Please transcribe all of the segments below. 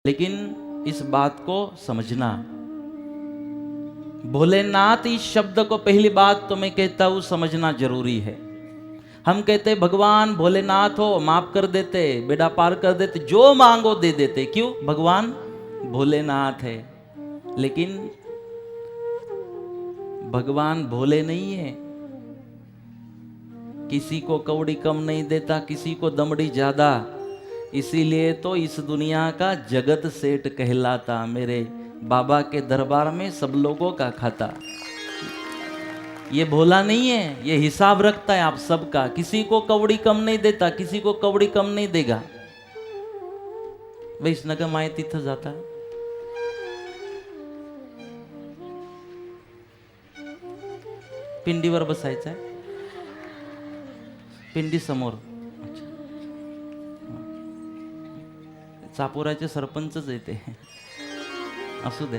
लेकिन इस बात को समझना, भोलेनाथ इस शब्द को पहली बात तो मैं कहता हूं समझना जरूरी है। हम कहते भगवान भोलेनाथ हो, माफ कर देते, बेड़ा पार कर देते, जो मांगो दे देते। क्यों? भगवान भोलेनाथ है। लेकिन भगवान भोले नहीं है, किसी को कौड़ी कम नहीं देता, किसी को दमड़ी ज्यादा। इसीलिए तो इस दुनिया का जगत सेठ कहलाता, मेरे बाबा के दरबार में सब लोगों का खाता। ये भोला नहीं है, ये हिसाब रखता है आप सबका, किसी को कौड़ी कम नहीं देता, किसी को कौड़ी कम नहीं देगा। वैष्णव माय तिथं जाता, पिंडीवर बसायचं आहे, पिंडी समोर। चापोराचे सरपंचच येते, असू दे।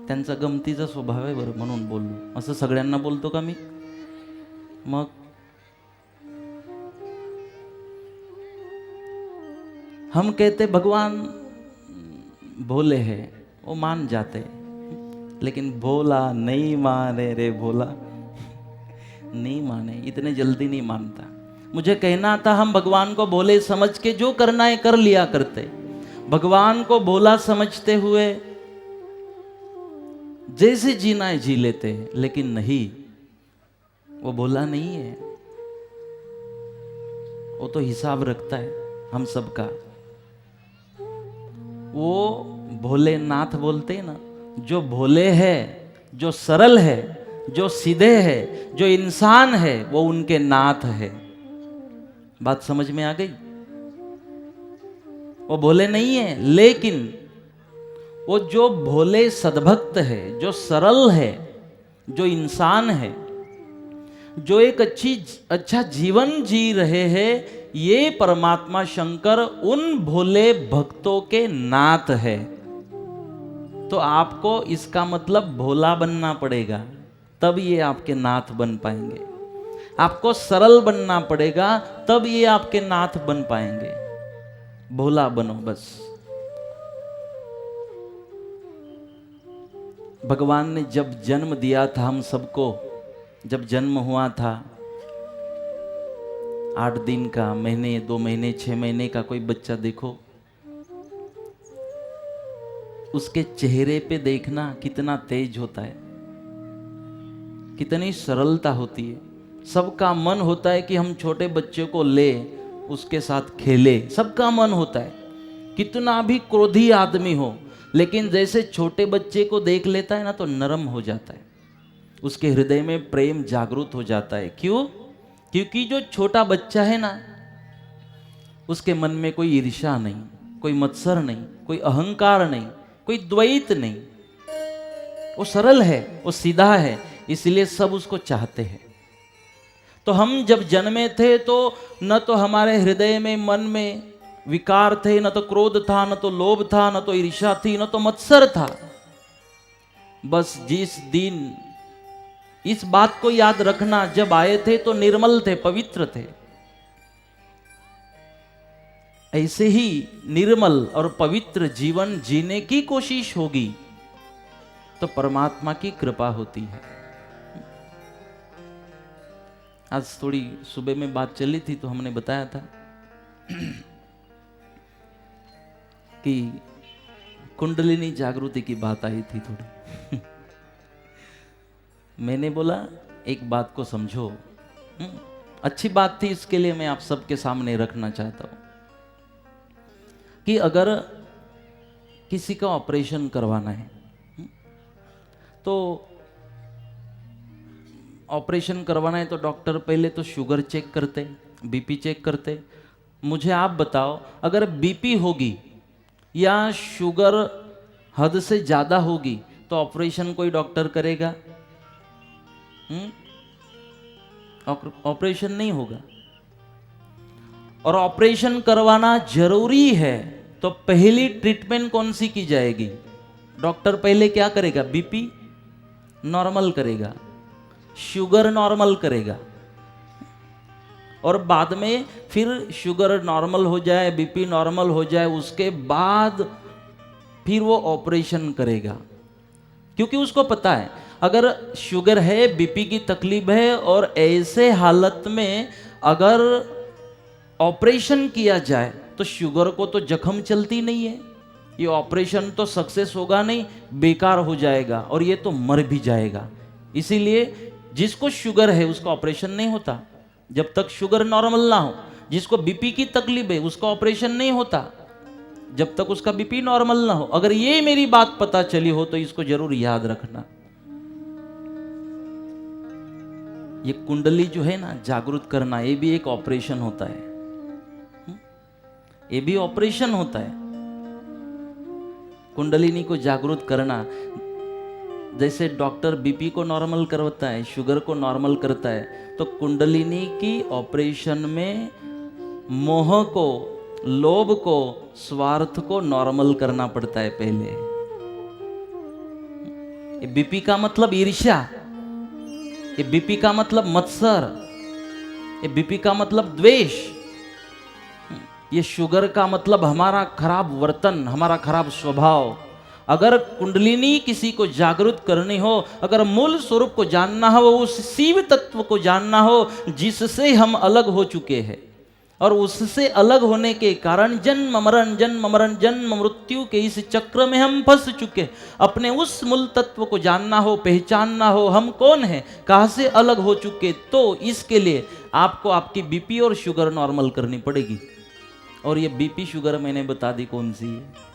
त्यांचा गमतीचा स्वभाव आहे बरं, म्हणून बोललो। असं सगळ्यांना बोलतो का मी? मग हम कहते भगवान भोले हैं, वो मान जाते, लेकिन भोला नहीं माने रे, भोला नहीं माने, इतने जल्दी नहीं मानता। मुझे कहना था हम भगवान को भोले समझ के जो करना है कर लिया करते, भगवान को भोला समझते हुए जैसे जीना है जी लेते, लेकिन नहीं, वो भोला नहीं है, वो तो हिसाब रखता है हम सबका। वो भोलेनाथ बोलते हैं ना, जो भोले है, जो सरल है, जो सीधे है, जो इंसान है, वो उनके नाथ है। बात समझ में आ गई? वो भोले नहीं है, लेकिन वो जो भोले सद्भक्त है, जो सरल है, जो इंसान है, जो एक अच्छा जीवन जी रहे हैं, ये परमात्मा शंकर उन भोले भक्तों के नाथ है। तो आपको इसका मतलब भोला बनना पड़ेगा, तब ये आपके नाथ बन पाएंगे। आपको सरल बनना पड़ेगा, तब ये आपके नाथ बन पाएंगे। भोला बनो बस। भगवान ने जब जन्म दिया था हम सबको, जब जन्म हुआ था, 8 दिन का, महीने, 2 महीने, 6 महीने का कोई बच्चा देखो, उसके चेहरे पे देखना कितना तेज होता है, कितनी सरलता होती है। सबका मन होता है कि हम छोटे बच्चे को ले, उसके साथ खेले, सबका मन होता है, कितना भी क्रोधी आदमी हो, लेकिन जैसे छोटे बच्चे को देख लेता है ना तो नरम हो जाता है, उसके हृदय में प्रेम जागृत हो जाता है। क्यों? क्योंकि जो छोटा बच्चा है ना, उसके मन में कोई ईर्ष्या नहीं, कोई मत्सर नहीं, कोई अहंकार नहीं, कोई द्वैत नहीं, वो सरल है, वो सीधा है, इसलिए सब उसको चाहते हैं। तो हम जब जन्मे थे तो न तो हमारे हृदय में, मन में विकार थे, न तो क्रोध था, न तो लोभ था, न तो ईर्ष्या थी, न तो मत्सर था। बस जिस दिन इस बात को याद रखना, जब आए थे तो निर्मल थे, पवित्र थे। ऐसे ही निर्मल और पवित्र जीवन जीने की कोशिश होगी तो परमात्मा की कृपा होती है। आज थोड़ी सुबह में बात चली थी तो हमने बताया था कि कुंडलिनी जागृति की बात आई थी थोड़ी। मैंने बोला एक बात को समझो, अच्छी बात थी, इसके लिए मैं आप सबके सामने रखना चाहता हूं कि अगर किसी का ऑपरेशन करवाना है तो ऑपरेशन करवाना है तो डॉक्टर पहले तो शुगर चेक करते, बीपी चेक करते। मुझे आप बताओ, अगर बीपी होगी या शुगर हद से ज्यादा होगी तो ऑपरेशन कोई डॉक्टर करेगा? ऑपरेशन नहीं होगा। और ऑपरेशन करवाना जरूरी है तो पहली ट्रीटमेंट कौन सी की जाएगी? डॉक्टर पहले क्या करेगा? बीपी नॉर्मल करेगा, शुगर नॉर्मल करेगा, और बाद में फिर शुगर नॉर्मल हो जाए, बीपी नॉर्मल हो जाए, उसके बाद फिर वो ऑपरेशन करेगा। क्योंकि उसको पता है अगर शुगर है, बीपी की तकलीफ है, और ऐसे हालत में अगर ऑपरेशन किया जाए तो शुगर को तो जख्म चलती नहीं है, ये ऑपरेशन तो सक्सेस होगा नहीं, बेकार हो जाएगा और ये तो मर भी जाएगा। इसीलिए जिसको शुगर है उसका ऑपरेशन नहीं होता जब तक शुगर नॉर्मल ना हो। जिसको बीपी की तकलीफ है उसका ऑपरेशन नहीं होता जब तक उसका बीपी नॉर्मल ना हो। अगर ये मेरी बात पता चली हो तो इसको जरूर याद रखना। ये कुंडली जो है ना, जागृत करना, ये भी एक ऑपरेशन होता है, ये भी ऑपरेशन होता है। कुंडलिनी को जागृत करना, जैसे डॉक्टर बीपी को नॉर्मल करता है, शुगर को नॉर्मल करता है, तो कुंडलिनी की ऑपरेशन में मोह को, लोभ को, स्वार्थ को नॉर्मल करना पड़ता है पहले। बीपी का मतलब ईर्ष्या, ये बीपी का मतलब मत्सर, ये बीपी का मतलब द्वेष, ये शुगर का मतलब हमारा खराब वर्तन, हमारा खराब स्वभाव। अगर कुंडलिनी किसी को जागृत करनी हो, अगर मूल स्वरूप को जानना हो, उस शिव तत्व को जानना हो जिससे हम अलग हो चुके हैं, और उससे अलग होने के कारण जन्म मरण जन्म मरण जन्म मृत्यु के इस चक्र में हम फंस चुके, अपने उस मूल तत्व को जानना हो, पहचानना हो, हम कौन हैं, कहाँ से अलग हो चुके, तो इसके लिए आपको आपकी बीपी और शुगर नॉर्मल करनी पड़ेगी। और ये बीपी शुगर मैंने बता दी कौन सी है।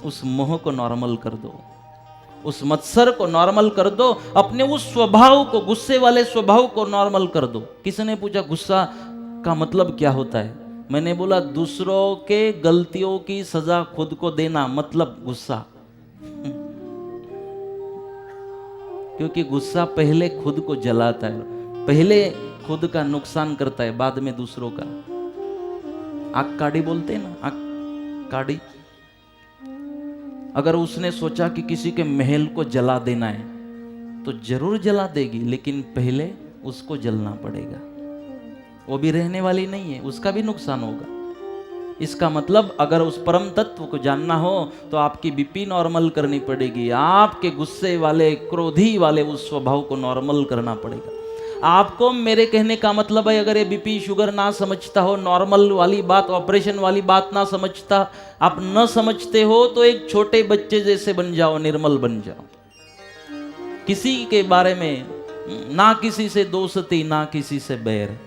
उस मोह को नॉर्मल कर दो, उस मत्सर को नॉर्मल कर दो, अपने उस स्वभाव को, गुस्से वाले स्वभाव को नॉर्मल कर दो। किसी ने पूछा गुस्सा का मतलब क्या होता है? मैंने बोला दूसरों के गलतियों की सजा खुद को देना मतलब गुस्सा। क्योंकि गुस्सा पहले खुद को जलाता है, पहले खुद का नुकसान करता है, बाद में दूसरों का। आग काड़ी बोलते हैं ना, आग काड़ी। अगर उसने सोचा कि किसी के महल को जला देना है तो जरूर जला देगी, लेकिन पहले उसको जलना पड़ेगा। वो भी रहने वाली नहीं है, उसका भी नुकसान होगा। इसका मतलब अगर उस परम तत्व को जानना हो तो आपकी बीपी नॉर्मल करनी पड़ेगी, आपके गुस्से वाले, क्रोधी वाले उस स्वभाव को नॉर्मल करना पड़ेगा। आपको मेरे कहने का मतलब है, अगर ये बीपी शुगर ना समझता हो, नॉर्मल वाली बात, ऑपरेशन वाली बात ना समझता, आप न समझते हो, तो एक छोटे बच्चे जैसे बन जाओ, निर्मल बन जाओ। किसी के बारे में ना किसी से दोस्ती, ना किसी से बैर,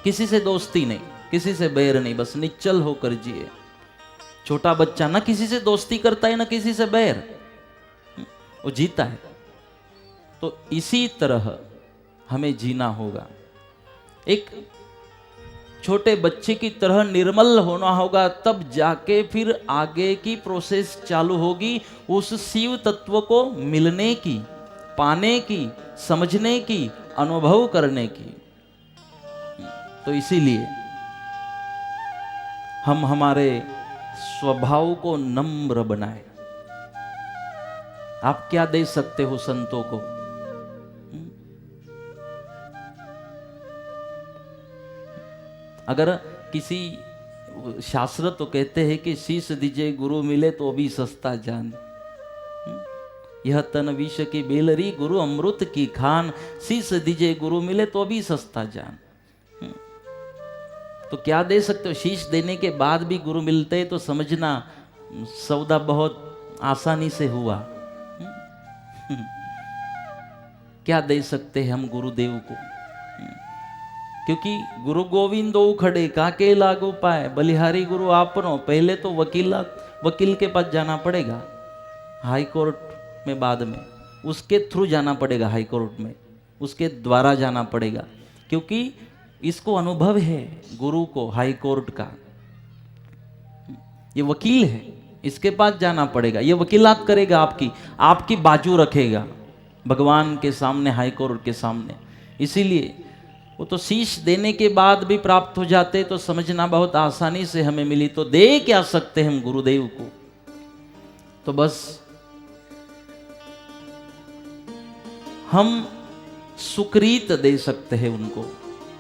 किसी से दोस्ती नहीं, किसी से बैर नहीं, बस निश्चल होकर जिए। छोटा बच्चा ना किसी से दोस्ती करता है, ना किसी से बैर, वो जीता है। तो इसी तरह हमें जीना होगा, एक छोटे बच्चे की तरह निर्मल होना होगा, तब जाके फिर आगे की प्रोसेस चालू होगी उस शिव तत्व को मिलने की, पाने की, समझने की, अनुभव करने की। तो इसीलिए हम हमारे स्वभाव को नम्र बनाए। आप क्या दे सकते हो संतों को? अगर किसी शास्त्र तो कहते हैं कि शीश दीजिए गुरु मिले तो भी सस्ता जान, यह तन विष की बेलरी गुरु अमृत की खान, शीश दीजिए गुरु मिले तो भी सस्ता जान। तो क्या दे सकते हो? शीश देने के बाद भी गुरु मिलते तो समझना सौदा बहुत आसानी से हुआ। क्या दे सकते हैं हम गुरुदेव को? क्योंकि गुरु गोविंदो खड़े काके लागू पाए, बलिहारी गुरु आपनो। पहले तो वकील के पास जाना पड़ेगा, हाई कोर्ट में बाद में, उसके थ्रू जाना पड़ेगा, हाई कोर्ट में उसके द्वारा जाना पड़ेगा। क्योंकि इसको अनुभव है गुरु को हाई कोर्ट का, ये वकील है, इसके पास जाना पड़ेगा, ये वकीलात करेगा, आपकी बाजू रखेगा भगवान के सामने, हाई कोर्ट के सामने। इसीलिए वो तो शीश देने के बाद भी प्राप्त हो जाते, तो समझना बहुत आसानी से हमें मिली। तो दे क्या सकते हम गुरुदेव को? तो बस हम सुकृत दे सकते हैं उनको।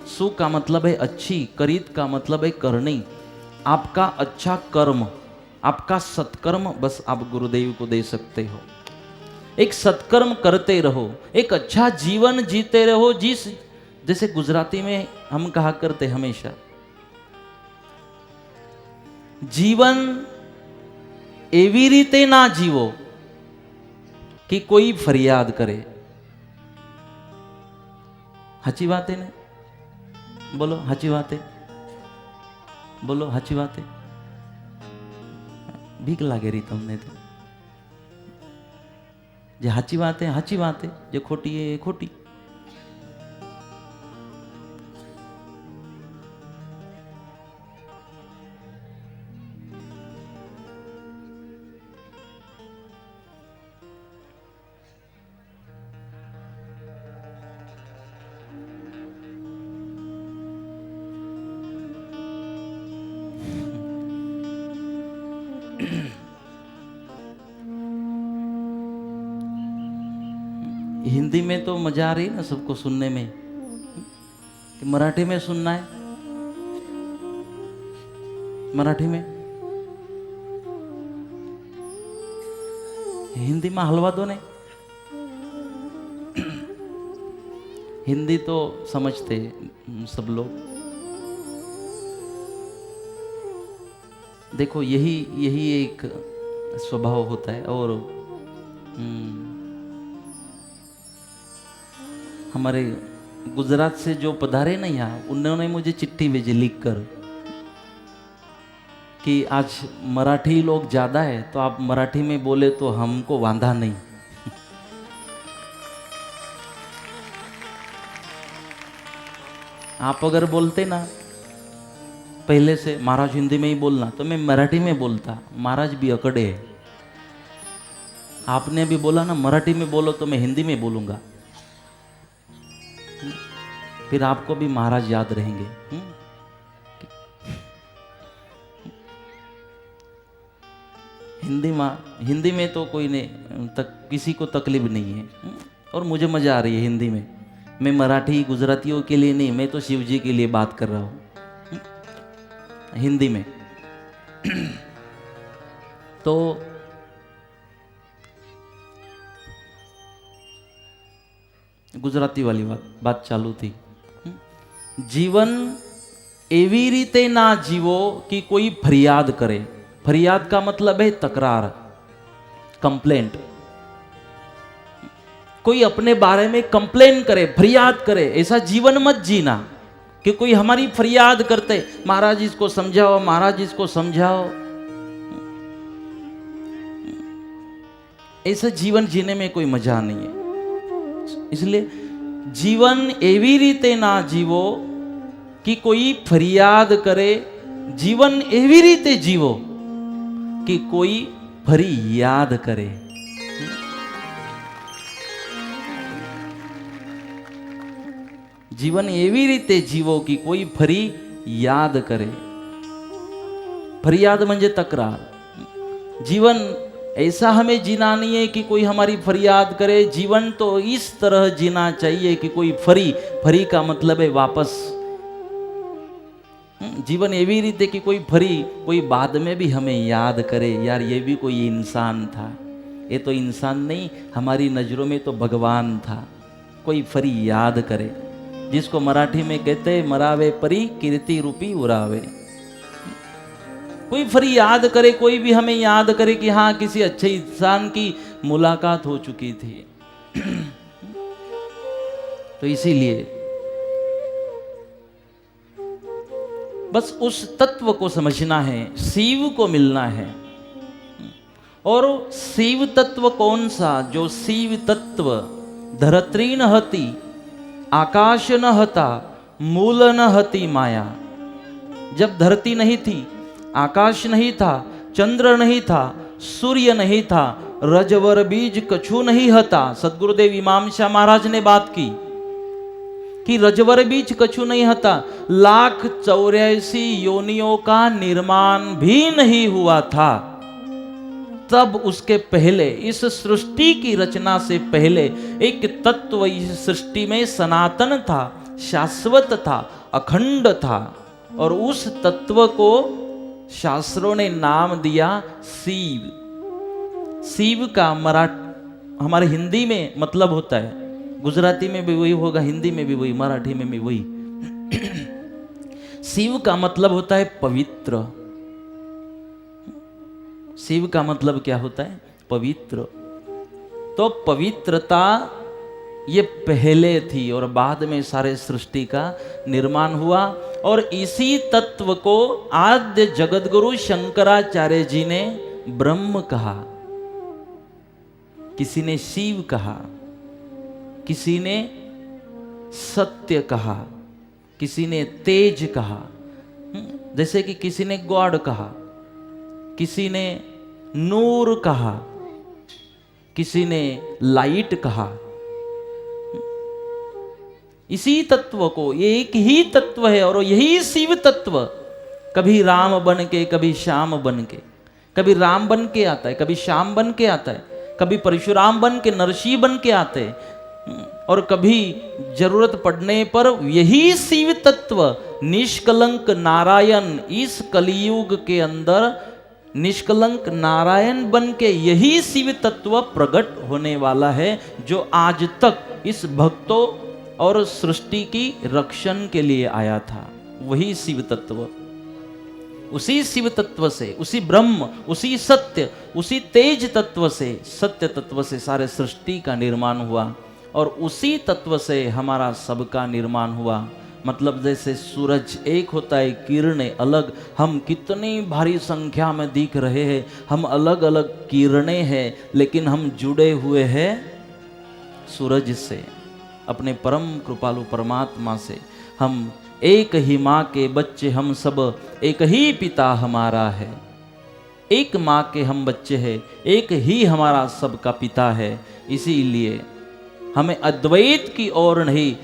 सु का मतलब है अच्छी, करीत का मतलब है करनी। आपका अच्छा कर्म, आपका सत्कर्म बस आप गुरुदेव को दे सकते हो। एक सत्कर्म करते रहो, एक अच्छा जीवन जीते रहो। जैसे गुजराती में हम कहा करते हमेशा, जीवन एवी रीते ना जीवो कि कोई फरियाद करे। हाची बात है ने? बोलो हाची बात है, बोलो हाची बात है। भीख लागे रही तमने तो। जे हाची बात है हाची बात है, जे खोटी है खोटी। हिंदी में तो मजा आ रही है ना सबको सुनने में, कि मराठी में सुनना है। मराठी में, हिंदी में हलवा दो ने। हिंदी तो समझते सब लोग। देखो यही एक स्वभाव होता है। और हमारे गुजरात से जो पधारे ना यहाँ, उन्होंने मुझे चिट्ठी भेजी लिख कर कि आज मराठी लोग ज़्यादा है तो आप मराठी में बोले तो हमको वांधा नहीं। आप अगर बोलते ना पहले से महाराज हिंदी में ही बोलना, तो मैं मराठी में बोलता। महाराज भी अकड़े है। आपने भी बोला ना मराठी में बोलो, तो मैं हिंदी में बोलूंगा, फिर आपको भी महाराज याद रहेंगे। हिंदी में तो कोई नहीं किसी को तकलीफ नहीं है। और मुझे मजा आ रही है हिंदी में। मैं मराठी गुजरातियों के लिए नहीं, मैं तो शिव जी के लिए बात कर रहा हूँ हिंदी में। तो गुजराती वाली बात चालू थी। जीवन एवी रीते ना जीवो कि कोई फरियाद करे। फरियाद का मतलब है तकरार, कंप्लेंट। कोई अपने बारे में कंप्लेन करे, फरियाद करे, ऐसा जीवन मत जीना कि कोई हमारी फरियाद करते, महाराज इसको समझाओ, महाराज इसको समझाओ। ऐसा जीवन जीने में कोई मजा नहीं है। इसलिए जीवन एवी रीते ना जीवो कि कोई फरियाद करे। जीवन एवी रीते जीवो कि कोई फरियाद करे। जीवन एवी रीते जीवो कि कोई फरियाद करे। फरियाद म्हणजे तक्रार। जीवन ऐसा हमें जीना नहीं है कि कोई हमारी फरियाद करे। जीवन तो इस तरह जीना चाहिए कि कोई फरी का मतलब है वापस। जीवन एवी रीते कि कोई बाद में भी हमें याद करे, यार ये भी कोई इंसान था, ये तो इंसान नहीं, हमारी नजरों में तो भगवान था। कोई फरी याद करे, जिसको मराठी में कहते मरावे परी कीर्ति रूपी उरावे। कोई फरी याद करे, कोई भी हमें याद करे कि हाँ किसी अच्छे इंसान की मुलाकात हो चुकी थी। तो इसीलिए बस उस तत्व को समझना है, शिव को मिलना है। और शिव तत्व कौन सा? जो शिव तत्व धरत्री न हती, आकाश न हता, मूल न हती माया। जब धरती नहीं थी, आकाश नहीं था, चंद्र नहीं था, सूर्य नहीं था, रजवर बीज कछु नहीं हता। सदगुरुदेव इमाम शाह महाराज ने बात की कि रजवर बीज कछु नहीं हता, 1,84,000 योनियों का निर्माण भी नहीं हुआ था। तब उसके पहले, इस सृष्टि की रचना से पहले एक तत्व इस सृष्टि में सनातन था, शाश्वत था, अखंड था, और उस तत्व को शास्त्रों ने नाम दिया शिव। शिव का हमारे हिंदी में मतलब होता है, गुजराती में भी वही होगा, हिंदी में भी वही, मराठी में भी वही। शिव का मतलब होता है पवित्र। शिव का मतलब क्या होता है? पवित्र। तो पवित्रता ये पहले थी और बाद में सारे सृष्टि का निर्माण हुआ। और इसी तत्व को आद्य जगतगुरु शंकराचार्य जी ने ब्रह्म कहा, किसी ने शिव कहा, किसी ने सत्य कहा, किसी ने तेज कहा, जैसे कि किसी ने गॉड कहा, किसी ने नूर कहा, किसी ने लाइट कहा। इसी तत्व को, ये एक ही तत्व है और यही शिव तत्व कभी राम बन के, कभी श्याम बन के, कभी राम बन के आता है, कभी श्याम बन के आता है, कभी परशुराम बन के, नरसिंह बन के आते हैं, और कभी जरूरत पड़ने पर यही शिव तत्व निष्कलंक नारायण इस कलियुग के अंदर निष्कलंक नारायण बन के यही शिव तत्व प्रकट होने वाला है, जो आज तक इस भक्तों और सृष्टि की रक्षण के लिए आया था। वही शिव तत्व, उसी शिव तत्व से, उसी ब्रह्म, उसी सत्य, उसी तेज तत्व से, सत्य तत्व से सारे सृष्टि का निर्माण हुआ और उसी तत्व से हमारा सबका निर्माण हुआ। मतलब जैसे सूरज एक होता है, किरणें अलग, हम कितनी भारी संख्या में दिख रहे हैं, हम अलग अलग किरणें हैं, लेकिन हम जुड़े हुए हैं सूरज से, अपने परम कृपालु परमात्मा से। हम एक ही माँ के बच्चे, हम सब एक ही पिता हमारा है, एक माँ के हम बच्चे हैं, एक ही हमारा सबका पिता है। इसीलिए हमें अद्वैत की ओर नहीं,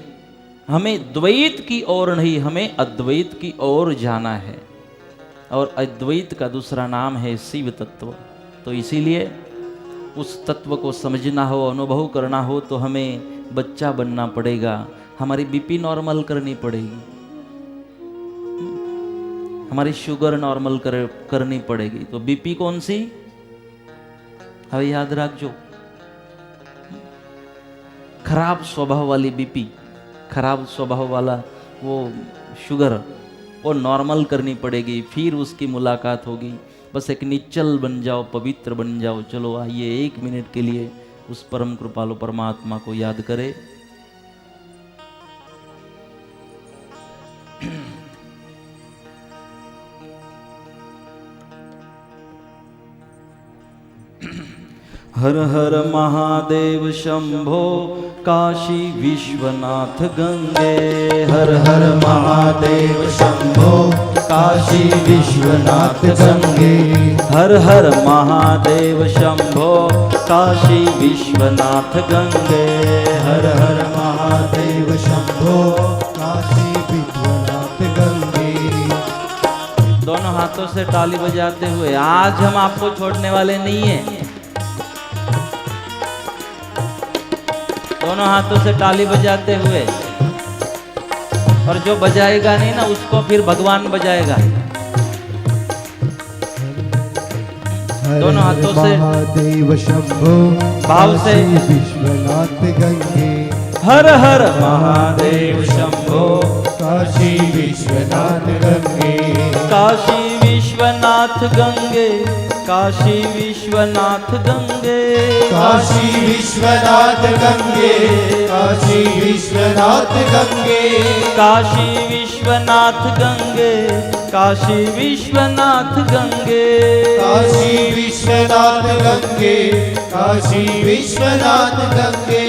हमें द्वैत की ओर नहीं, हमें अद्वैत की ओर जाना है। और अद्वैत का दूसरा नाम है शिव तत्व। तो इसीलिए उस तत्व को समझना हो, अनुभव करना हो, तो हमें बच्चा बनना पड़ेगा, हमारी बीपी नॉर्मल करनी पड़ेगी, हमारी शुगर नॉर्मल करनी पड़ेगी। तो बीपी कौन सी? हमें याद रखो, खराब स्वभाव वाली बीपी, खराब स्वभाव वाला वो शुगर, वो नॉर्मल करनी पड़ेगी, फिर उसकी मुलाकात होगी। बस एक निश्चल बन जाओ, पवित्र बन जाओ। चलो आइए 1 मिनट के लिए उस परम कृपालु परमात्मा को याद करें। हर हर महादेव शंभो काशी विश्वनाथ गंगे। हर हर महादेव शंभो काशी विश्वनाथ गंगे। हर हर महादेव शंभो काशी विश्वनाथ गंगे। हर हर महादेव शंभो काशी विश्वनाथ गंगे। दोनों हाथों से ताली बजाते हुए, आज हम आपको छोड़ने वाले नहीं हैं। दोनों हाथों से ताली बजाते हुए, और जो बजाएगा नहीं ना, उसको फिर भगवान बजाएगा। दोनों हाथों से महादेव शंभो भाव से विश्वनाथ गंगे। हर हर महादेव शंभो काशी विश्वनाथ गंगे। काशी विश्वनाथ गंगे। काशी विश्वनाथ गंगे। काशी विश्वनाथ गंगे। काशी विश्वनाथ गंगे। काशी विश्वनाथ गंगे। काशी विश्वनाथ गंगे। काशी विश्वनाथ गंगे। काशी विश्वनाथ गंगे।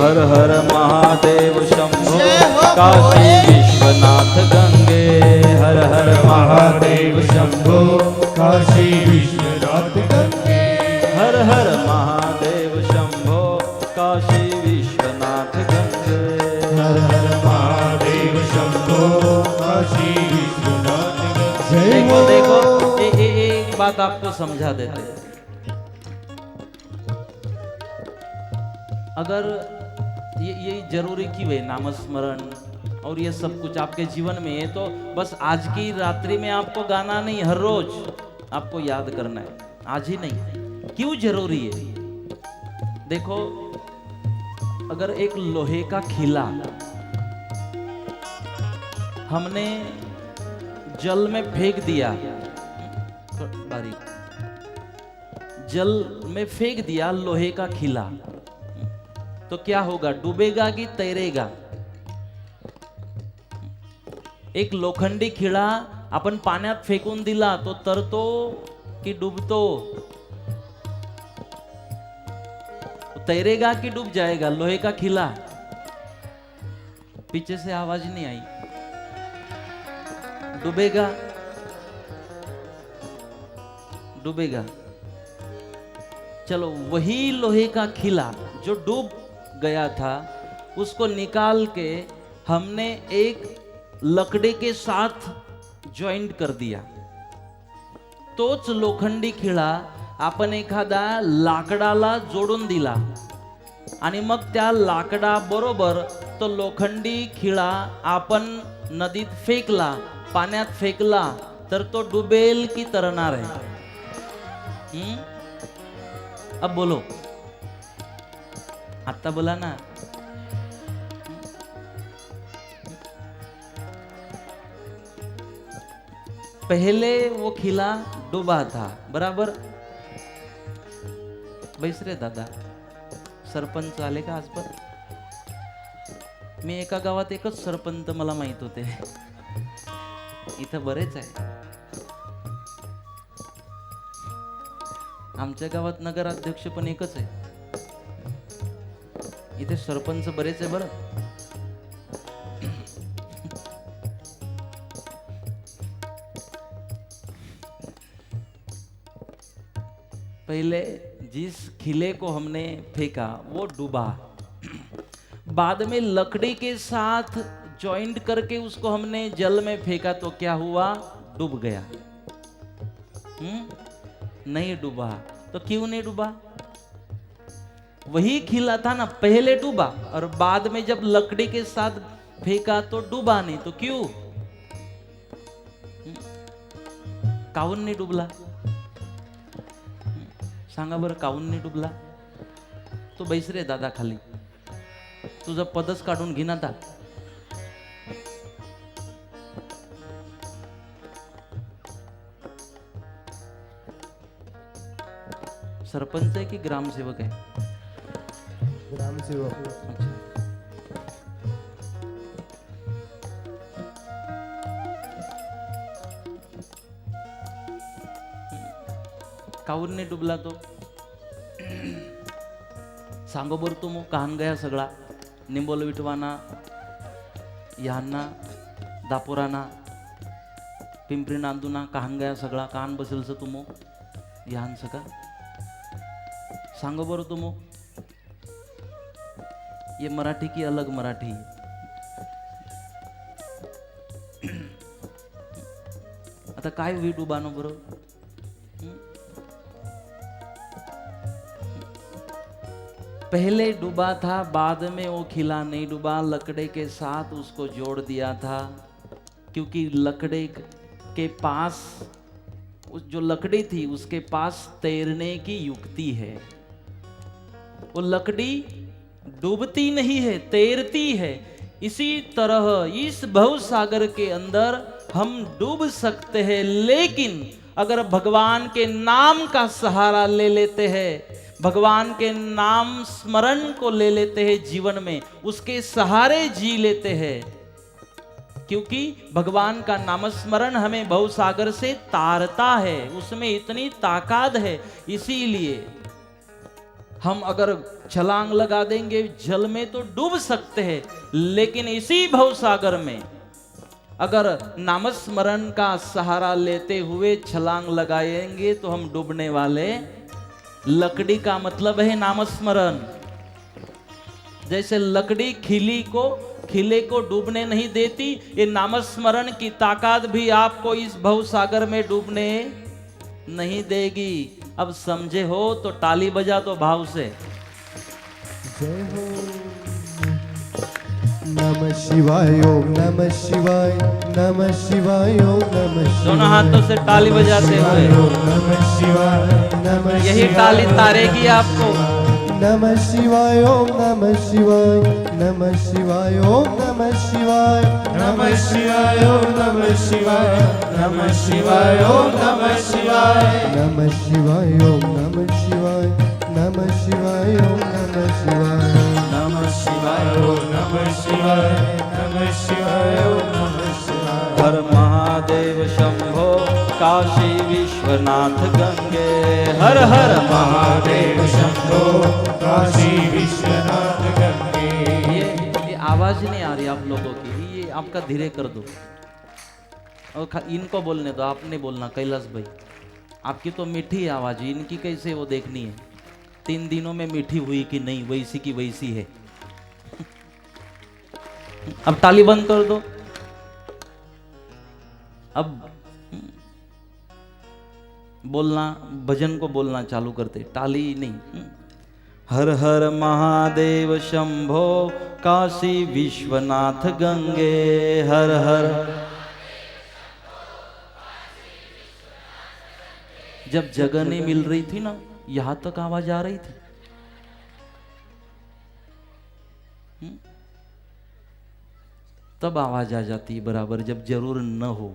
हर हर महादेव शंभो काशी विश्वनाथ गंगे। हर हर महादेव शंभो काशी विश्वनाथ गंगे। हर हर महादेव शंभो काशी विश्वनाथ गंगे। हर हर महादेव शंभो काशी विश्वनाथ गंगे। देखो देखो, एक बात आपको समझा देते हैं। अगर ये जरूरी क्यों है नामस्मरण और ये सब कुछ आपके जीवन में है, तो बस आज की रात्रि में आपको गाना नहीं, हर रोज आपको याद करना है, आज ही नहीं। क्यों जरूरी है? देखो, अगर एक लोहे का खिला हमने जल में फेंक दिया, बारीक जल में फेंक दिया लोहे का खिला, तो क्या होगा? डूबेगा कि तैरेगा? एक लोखंडी खिळा आपण पाण्यात फेकून दिला तो तरतो की डूबतो? तैरेगा कि डूब जाएगा? लोहे का खिला। पीछे से आवाज नहीं आई। डूबेगा, डूबेगा। चलो, वही लोहे का खिला जो डूब गया था, उसको निकाल के हमने एक लकड़ी के साथ जॉइंट कर दिया। तोच लोखंडी खिळा आपण एखादा लाकडाला जोडून दिला आणि मग त्या लाकडा बरोबर तो लोखंडी खिळा आपण नदीत फेकला, पाण्यात फेकला, तर तो डुबेल की तरणार है? अब बोलो, आता बोला ना। पहले वो खिला डूबा था, बराबर? बैस रे दादा, सरपंच आले का आज पर? मी एका गावात एकच सरपंच मला माहित होते, इथं बरेच आहे। आमच्या गावात नगराध्यक्ष पण एकच आहे, इथे सरपंच बरेच आहे बरं। पहले जिस खिले को हमने फेंका वो डूबा, बाद में लकड़ी के साथ जॉइंट करके उसको हमने जल में फेंका तो क्या हुआ? डूब गया। नहीं डूबा। तो क्यों नहीं डूबा? वही खिला था ना, पहले डूबा और बाद में जब लकड़ी के साथ फेंका तो डूबा नहीं, तो क्यों? काहून नहीं डुबला? सांगा बरं, काहून नाही डुबला? तो बैस रे दादा खाली, तुझं पदच काढून घे ना दा। सरपंच आहे की ग्रामसेवक आहे? ग्रामसेवक। अच्छा। काहून नाही डुबला तो? सांगो बर तू, मग कहान गया सगळा? निंबोल विटवाना, यांना दापोराना, पिंपरी नांदूना कहान गया सगळा? कहान बसेल तू मग यान सका? सांगो बर तू मग। ये मराठी की अलग मराठी? आता काय होई डुबानो बरोबर? पहले डूबा था, बाद में वो खिला नहीं डूबा, लकड़े के साथ उसको जोड़ दिया था, क्योंकि लकड़े के पास, उस जो लकड़ी थी उसके पास तैरने की युक्ति है। वो लकड़ी डूबती नहीं है, तैरती है। इसी तरह इस भवसागर के अंदर हम डूब सकते हैं, लेकिन अगर भगवान के नाम का सहारा ले लेते हैं, भगवान के नाम स्मरण को ले लेते हैं जीवन में, उसके सहारे जी लेते हैं, क्योंकि भगवान का नाम स्मरण हमें भवसागर से तारता है, उसमें इतनी ताकत है। इसीलिए हम अगर छलांग लगा देंगे जल में तो डूब सकते हैं, लेकिन इसी भवसागर में अगर नामस्मरण का सहारा लेते हुए छलांग लगाएंगे तो हम डूबने वाले। लकड़ी का मतलब है नामस्मरण। जैसे लकड़ी खिले को डूबने नहीं देती, ये नामस्मरण की ताकत भी आपको इस भवसागर में डूबने नहीं देगी। अब समझे हो तो ताली बजा दो भाव से। जय हो नमः शिवाय ओम नमः शिवाय नमः शिवाय ओम नमः शिवाय दोनों हाथों से ताली बजाते हुए ओम नमः शिवाय नमः यही ताली तारेगी आपको। नमः शिवाय ओम नमः शिवाय नमः शिवाय ओम नमः शिवाय नमः शिवाय ओम नमः शिवाय नमः शिवाय ओम नमः शिवाय नमः शिवाय ओम नमः शिवाय नमः शिवाय ओम नमः शिवाय नमः शिवाय ओम नमः शिवाय नमः शिवाय ओम नमः शिवाय हर महादेव शंभो काशी विश्वनाथ गंगे हर हर महादेव शंभो काशी विश्वनाथ गंगे। ये आवाज नहीं आ रही आप लोगों की, ये आपका धीरे कर दो और इनको बोलने दो, आपने बोलना कैलाश भाई। आपकी तो मीठी आवाज है, इनकी कैसे वो देखनी है 3 दिनों में मीठी हुई कि नहीं, वैसी की वैसी है। अब ताली बंद कर दो। अब बोलना, भजन को बोलना चालू करते, ताली नहीं। हर हर महादेव शंभो काशी विश्वनाथ गंगे हर हर। जब जगह नहीं मिल रही थी ना, यहां तक आवाज आ रही थी। तब आवाज आ जाती है बराबर, जब जरूर न हो।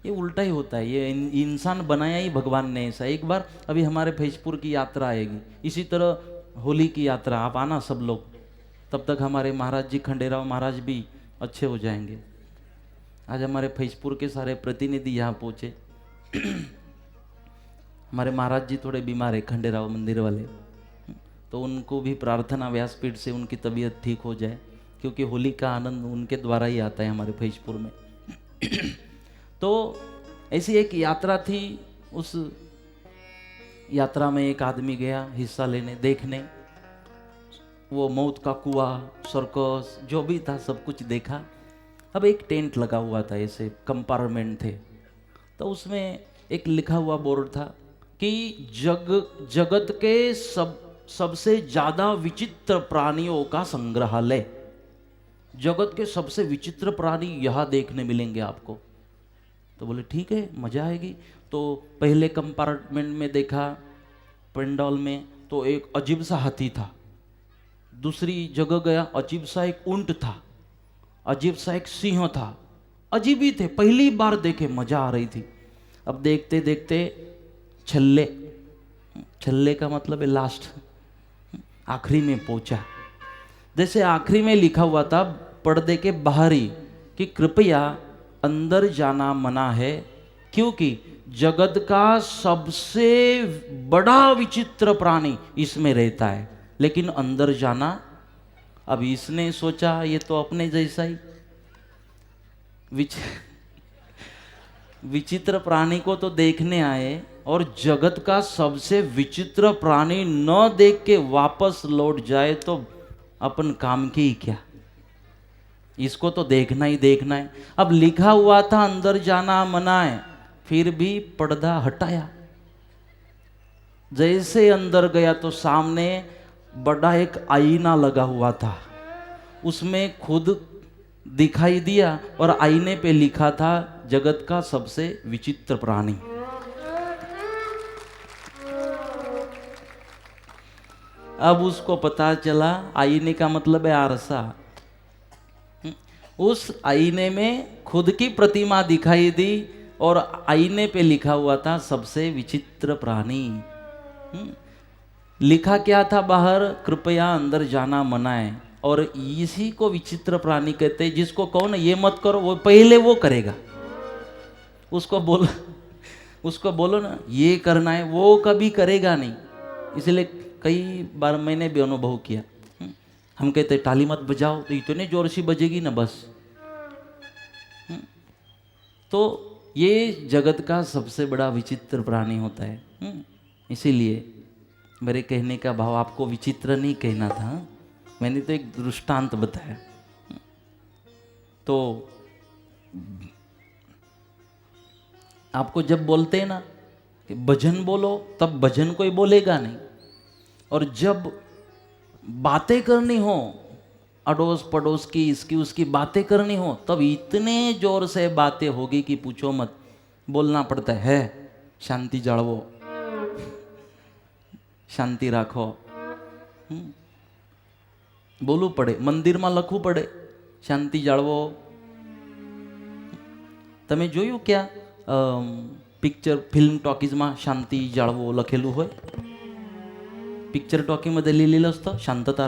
ये उल्टा ही होता है, ये इंसान बनाया ही भगवान ने ऐसा। एक बार अभी हमारे फैजपुर की यात्रा आएगी, इसी तरह होली की यात्रा, आप आना सब लोग। तब तक हमारे महाराज जी खंडेराव महाराज भी अच्छे हो जाएंगे। आज हमारे फैजपुर के सारे प्रतिनिधि यहाँ पहुँचे। हमारे महाराज जी थोड़े बीमार है, खंडेराव मंदिर वाले, तो उनको भी प्रार्थना व्यासपीठ से उनकी तबीयत ठीक हो जाए, क्योंकि होली का आनंद उनके द्वारा ही आता है हमारे फैजपुर में। तो ऐसी एक यात्रा थी, उस यात्रा में एक आदमी गया हिस्सा लेने, देखने। वो मौत का कुआं, सर्कस जो भी था सब कुछ देखा। अब एक टेंट लगा हुआ था, ऐसे कंपार्टमेंट थे, तो उसमें एक लिखा हुआ बोर्ड था कि जगत के सबसे ज़्यादा विचित्र प्राणियों का संग्रहालय। जगत के सबसे विचित्र प्राणी यहाँ देखने मिलेंगे आपको। तो बोले ठीक है, मजा आएगी। तो पहले कंपार्टमेंट में देखा पंडाल में, तो एक अजीब सा हाथी था। दूसरी जगह गया, अजीब सा एक ऊंट था, अजीब सा एक सिंह था। अजीब ही थे, पहली बार देखे, मजा आ रही थी। अब देखते देखते छल्ले का मतलब है लास्ट, आखिरी में पहुंचा। जैसे आखिरी में लिखा हुआ था पर्दे के बाहर ही कि कृपया अंदर जाना मना है, क्योंकि जगत का सबसे बड़ा विचित्र प्राणी इसमें रहता है, लेकिन अंदर जाना। अब इसने सोचा ये तो अपने जैसा ही विचित्र प्राणी को तो देखने आए, और जगत का सबसे विचित्र प्राणी न देख के वापस लौट जाए तो अपन काम की ही क्या। इसको तो देखना ही देखना है। अब लिखा हुआ था अंदर जाना मना है, फिर भी पर्दा हटाया। जैसे अंदर गया तो सामने बड़ा एक आईना लगा हुआ था, उसमें खुद दिखाई दिया और आईने पे लिखा था जगत का सबसे विचित्र प्राणी। अब उसको पता चला आईने का मतलब है आरसा। उस आईने में खुद की प्रतिमा दिखाई दी और आईने पे लिखा हुआ था सबसे विचित्र प्राणी। लिखा क्या था बाहर, कृपया अंदर जाना मना है। और इसी को विचित्र प्राणी कहते हैं, जिसको कहो ना ये मत करो, वो पहले वो करेगा। उसको बोलो ना ये करना है, वो कभी करेगा नहीं। इसलिए कई बार मैंने भी अनुभव किया, हम कहते ताली मत बजाओ तो इतने जोर से बजेगी ना बस। तो ये जगत का सबसे बड़ा विचित्र प्राणी होता है। इसीलिए मेरे कहने का भाव आपको विचित्र नहीं कहना था, मैंने तो एक दृष्टांत बताया। तो आपको जब बोलते हैं ना कि भजन बोलो, तब भजन कोई बोलेगा नहीं। और जब बातें करनी हो, अड़ोस पड़ोस की इसकी उसकी बातें करनी हो, तब इतने जोर से बातें होगी कि पूछो मत। बोलना पड़ता है शांति जाळवो, शांति राखो। बोलવું પડે, મંદિરમાં લખવું પડે શાંતિ જાળવો। તમે જોયું ક્યાં પિક્ચર ફિલ્મ ટોકીઝમાં શાંતિ જાળવો લખેલું હોય? પિક્ચર ટોકીमध्ये लिहिलेलं असतं शांतता